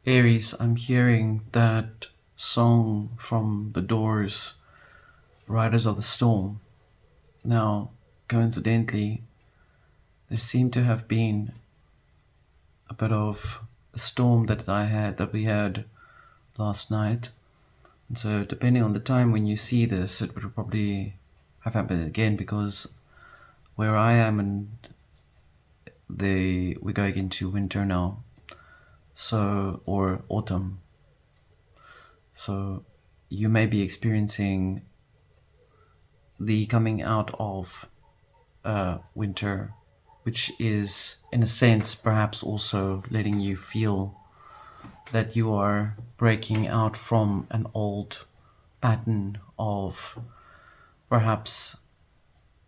Aries, I'm hearing that song from The Doors, Riders of the Storm. Now, coincidentally, there seemed to have been a bit of a storm that we had last night. And so depending on the time when you see this, it would probably have happened again because where I am and we're going into winter now. So or autumn. So you may be experiencing the coming out of winter, which is in a sense perhaps also letting you feel that you are breaking out from an old pattern of perhaps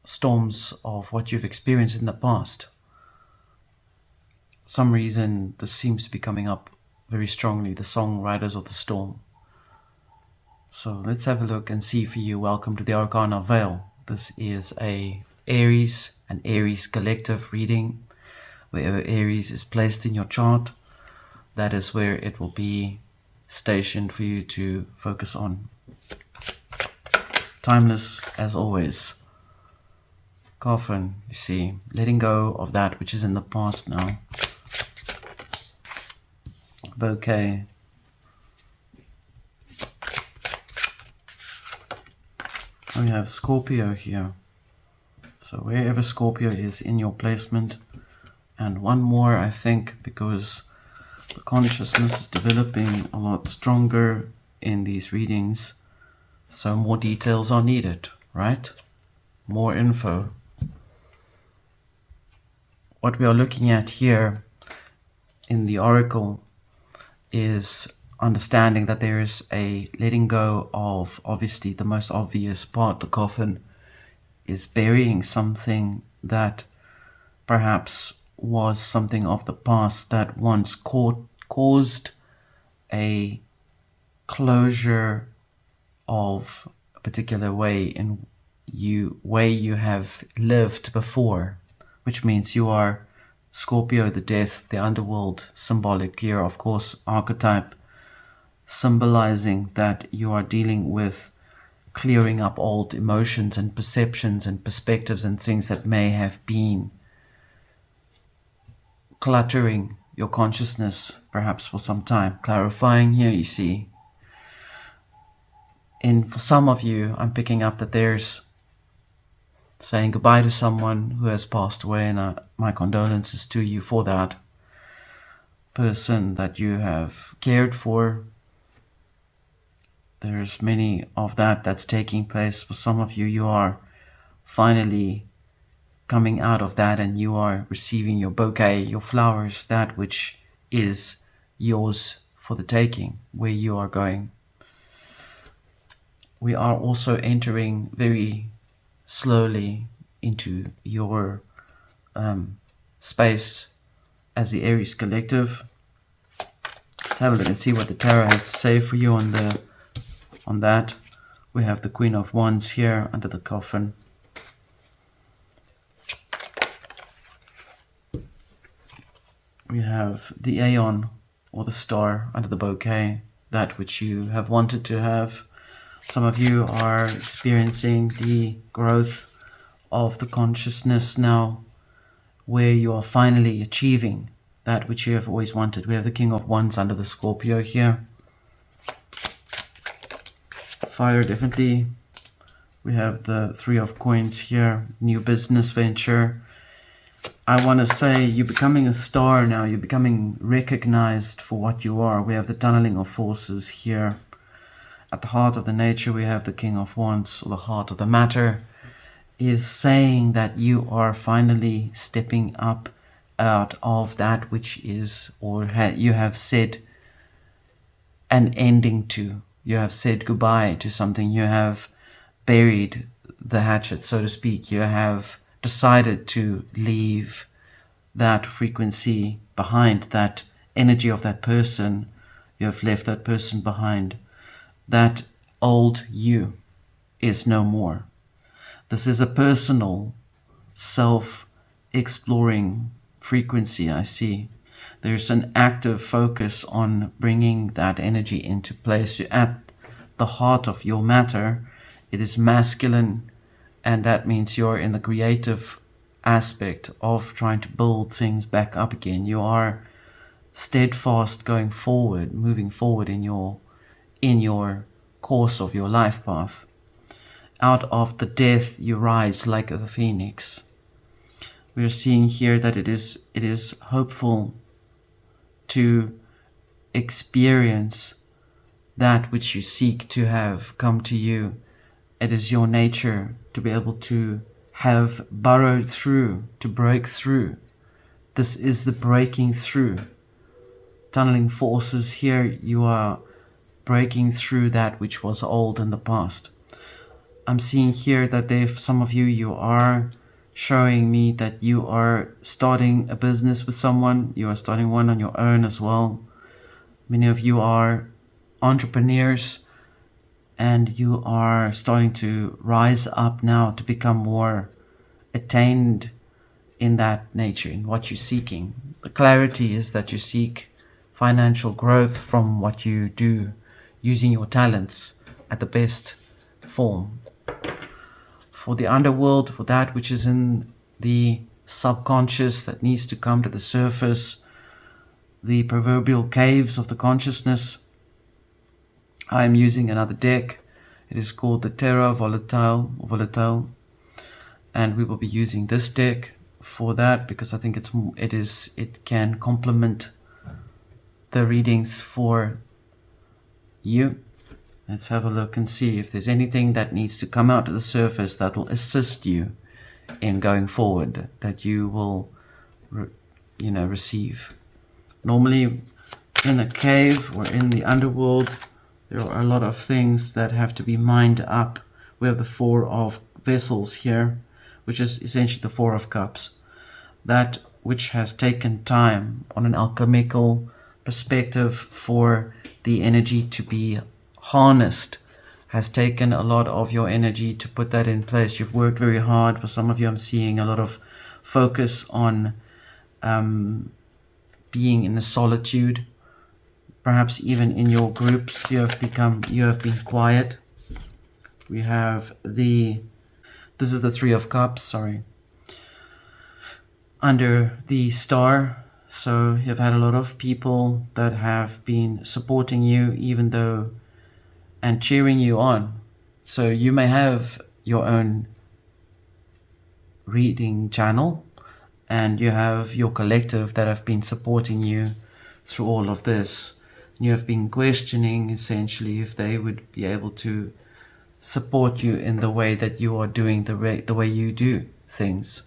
storms of what you've experienced in the past. Some reason this seems to be coming up very strongly, the song Riders of the Storm. So let's have a look and see for you. Welcome to the Arcana Veil. This is an Aries collective reading. Wherever Aries is placed in your chart, that is where it will be stationed for you to focus on. Timeless as always. Coffin, you see, letting go of that which is in the past now. Bouquet. We have Scorpio here. So wherever Scorpio is in your placement, and one more I think because the consciousness is developing a lot stronger in these readings, so more details are needed, right? More info. What we are looking at here in the oracle is understanding that there is a letting go of, obviously the most obvious part, the coffin is burying something that perhaps was something of the past that once caused a closure of a particular way you have lived before, which means you are Scorpio, the death, the underworld, symbolic here, of course, archetype, symbolizing that you are dealing with clearing up old emotions and perceptions and perspectives and things that may have been cluttering your consciousness perhaps for some time. Clarifying here, you see. And for some of you, I'm picking up that there's saying goodbye to someone who has passed away, and my condolences to you for that person that you have cared for. There's many of that's taking place. For some of you, you are finally coming out of that and you are receiving your bouquet, your flowers, that which is yours for the taking, where you are going. We are also entering very slowly into your space as the Aries collective. Let's have a look and see what the tarot has to say for you on that. We have the Queen of Wands here under the coffin. We have the Aeon or the star under the bouquet, that which you have wanted to have. Some of you are experiencing the growth of the consciousness now, where you are finally achieving that which you have always wanted. We have the King of Wands under the Scorpio here. Fire, definitely. We have the Three of Coins here, new business venture. I want to say you're becoming a star now. You're becoming recognized for what you are. We have the tunneling of forces here. At the heart of the nature, we have the King of Wands, or the heart of the matter, is saying that you are finally stepping up out of that which is, or you have said an ending to. You have said goodbye to something. You have buried the hatchet, so to speak. You have decided to leave that frequency behind, that energy of that person. You have left that person behind. That old you is no more. This is a personal, self-exploring frequency, I see. There's an active focus on bringing that energy into place. You're at the heart of your matter. It is masculine, and that means you're in the creative aspect of trying to build things back up again. You are steadfast going forward, moving forward in your course of your life path. Out of the death you rise like the phoenix. We are seeing here that it is hopeful to experience that which you seek to have come to you. It is your nature to be able to have burrowed through, to break through. This is the breaking through. Tunneling forces here, you are breaking through that which was old in the past. I'm seeing here that some of you are showing me that you are starting a business with someone. You are starting one on your own as well. Many of you are entrepreneurs, and you are starting to rise up now to become more attained in that nature, in what you're seeking. The clarity is that you seek financial growth from what you do, using your talents at the best form. For the underworld, for that which is in the subconscious that needs to come to the surface, the proverbial caves of the consciousness, I am using another deck. It is called the Terra Volatile, and we will be using this deck for that because I think it can complement the readings for you. Let's have a look and see if there's anything that needs to come out to the surface that will assist you in going forward, that you will receive. Normally in a cave or in the underworld, there are a lot of things that have to be mined up. We have the Four of Vessels here, which is essentially the Four of Cups. That which has taken time on an alchemical perspective for the energy to be harnessed has taken a lot of your energy to put that in place. You've worked very hard. For some of you, I'm seeing a lot of focus on being in a solitude. Perhaps even in your groups, you have been quiet. We have this is the Three of Cups, sorry, under the Star. So you've had a lot of people that have been supporting you, even though, and cheering you on. So you may have your own reading channel, and you have your collective that have been supporting you through all of this. You have been questioning essentially if they would be able to support you in the way that you are doing the way you do things.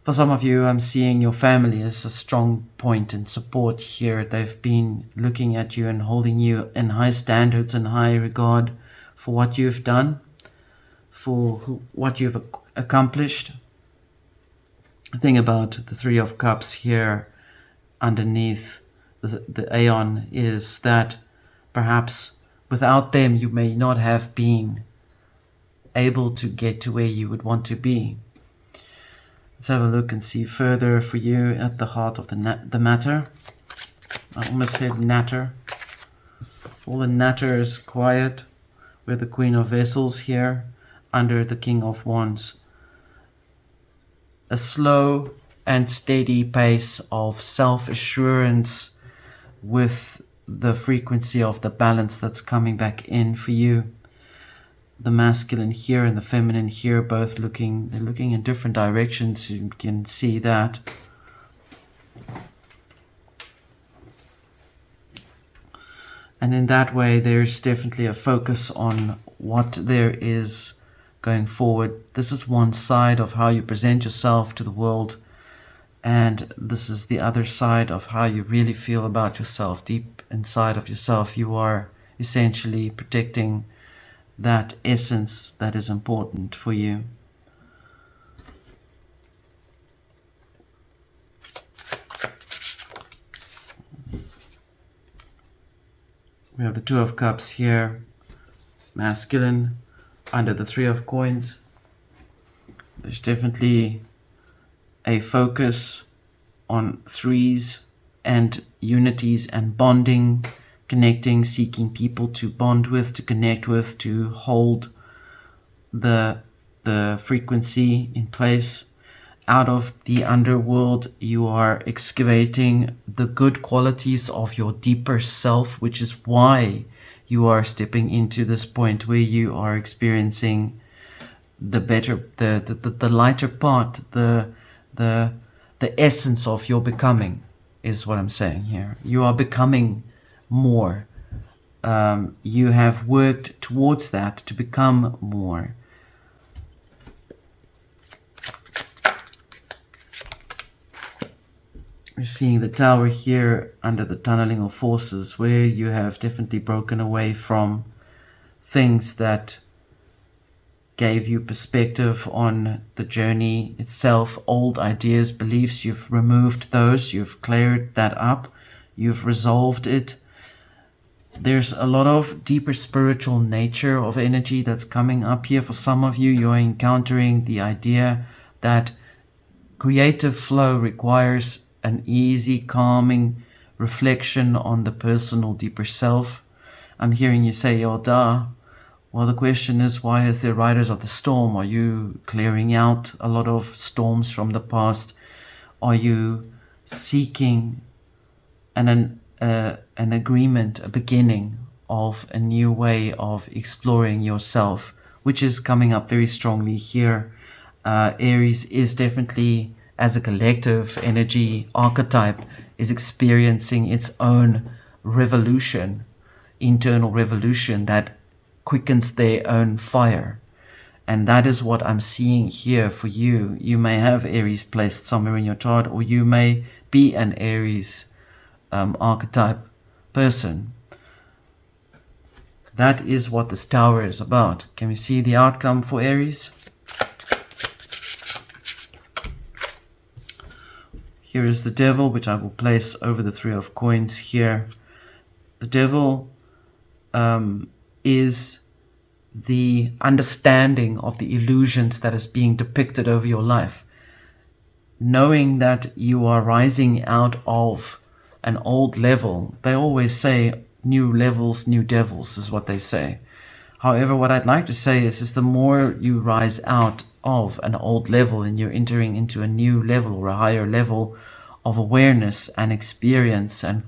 For some of you, I'm seeing your family as a strong point and support here. They've been looking at you and holding you in high standards and high regard for what you've done, for what you've accomplished. The thing about the Three of Cups here underneath the Aeon is that perhaps without them you may not have been able to get to where you would want to be. Let's have a look and see further for you at the heart of the matter. I almost said natter. All the natter is quiet. We're the Queen of Vessels here under the King of Wands. A slow and steady pace of self-assurance with the frequency of the balance that's coming back in for you. The masculine here and the feminine here both they're looking in different directions. You can see that. And in that way, there's definitely a focus on what there is going forward. This is one side of how you present yourself to the world, and this is the other side of how you really feel about yourself. Deep inside of yourself, you are essentially protecting that essence that is important for you. We have the Two of Cups here, masculine, under the Three of Coins. There's definitely a focus on threes and unities and bonding, connecting, seeking people to bond with, to connect with, to hold the frequency in place. Out of the underworld, you are excavating the good qualities of your deeper self, which is why you are stepping into this point where you are experiencing the better, the lighter part, the essence of your becoming, is what I'm saying here. You are becoming more. You have worked towards that to become more. We're seeing the Tower here under the tunneling of forces, where you have definitely broken away from things that gave you perspective on the journey itself, old ideas, beliefs. You've removed those, you've cleared that up, you've resolved it. There's a lot of deeper spiritual nature of energy that's coming up here. For some of you, you're encountering the idea that creative flow requires an easy, calming reflection on the personal, deeper self. I'm hearing you say, oh, duh. Well, the question is, why is there riders of the storm? Are you clearing out a lot of storms from the past? Are you seeking an agreement, a beginning of a new way of exploring yourself, which is coming up very strongly here? Aries is definitely, as a collective energy archetype, is experiencing its own revolution, internal revolution that quickens their own fire. And that is what I'm seeing here for you. You may have Aries placed somewhere in your chart, or you may be an Aries archetype person. That is what this Tower is about. Can we see the outcome for Aries? Here is the Devil, which I will place over the Three of Coins here. The Devil is the understanding of the illusions that is being depicted over your life. Knowing that you are rising out of an old level. They always say new levels, new devils is what they say. However, what I'd like to say is the more you rise out of an old level and you're entering into a new level or a higher level of awareness and experience and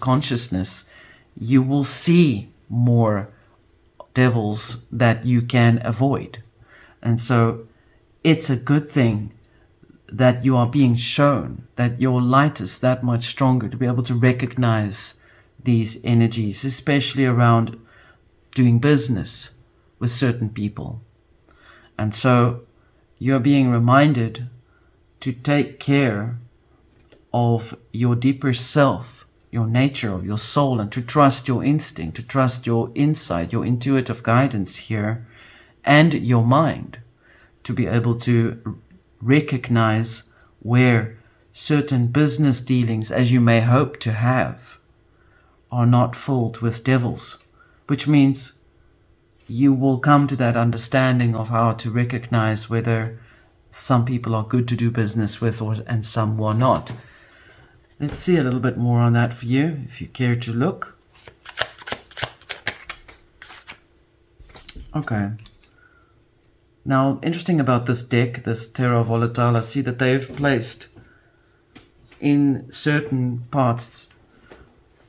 consciousness, you will see more devils that you can avoid. And so it's a good thing that you are being shown that your light is that much stronger to be able to recognize these energies, especially around doing business with certain people. And so you're being reminded to take care of your deeper self, your nature, of your soul, and to trust your instinct, to trust your insight, your intuitive guidance here, and your mind, to be able to recognize where certain business dealings, as you may hope to have, are not filled with devils, which means you will come to that understanding of how to recognize whether some people are good to do business with and some are not. Let's see a little bit more on that for you, if you care to look. Okay. Now, interesting about this deck, this Terra Volatile, I see that they've placed in certain parts,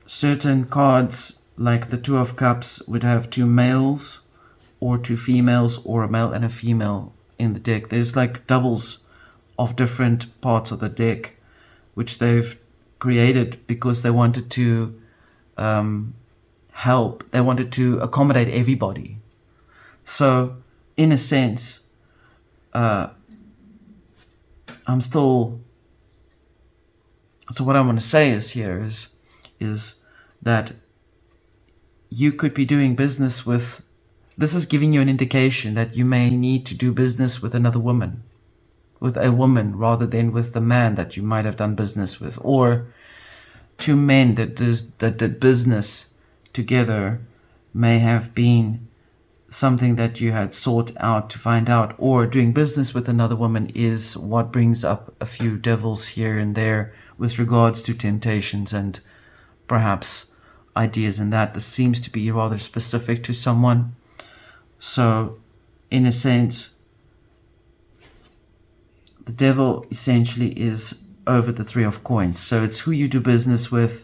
certain cards, like the Two of Cups would have two males or two females, or a male and a female in the deck. There's like doubles of different parts of the deck, which they've created because they wanted to help. They wanted to accommodate everybody. So, in a sense, so what I want to say is that you could be doing business with, this is giving you an indication that you may need to do business with another woman, with a woman rather than with the man that you might have done business with, or two men that did business together may have been something that you had sought out to find out, or doing business with another woman is what brings up a few devils here and there with regards to temptations and perhaps ideas in that. This seems to be rather specific to someone. So, in a sense, the devil essentially is over the Three of Coins. So it's who you do business with.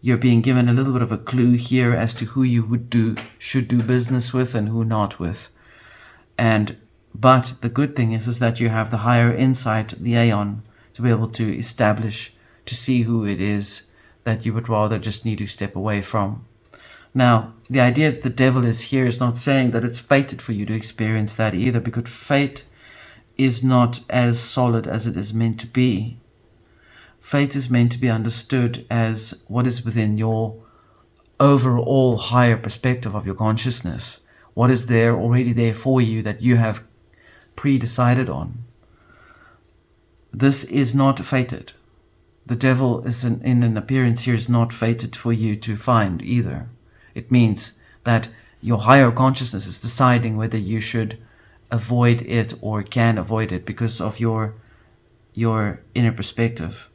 You're being given a little bit of a clue here as to who you should do business with and who not with. But the good thing is that you have the higher insight, the Aeon, to be able to establish, to see who it is that you would rather just need to step away from. Now, the idea that the devil is here is not saying that it's fated for you to experience that either, because fate is not as solid as it is meant to be. Fate is meant to be understood as what is within your overall higher perspective of your consciousness. What is there already there for you that you have pre-decided on. This is not fated. The devil is in an appearance here is not fated for you to find either. It means that your higher consciousness is deciding whether you should avoid it or can avoid it because of your inner perspective.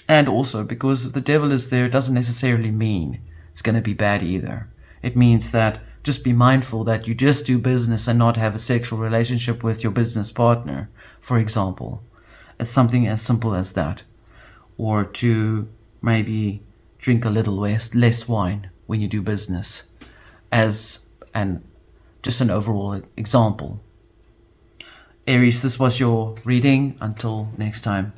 And also because the devil is there doesn't necessarily mean it's going to be bad either. It means that just be mindful that you just do business and not have a sexual relationship with your business partner, for example. It's something as simple as that. Or to maybe drink a little less wine when you do business, just an overall example. Aries, this was your reading. Until next time.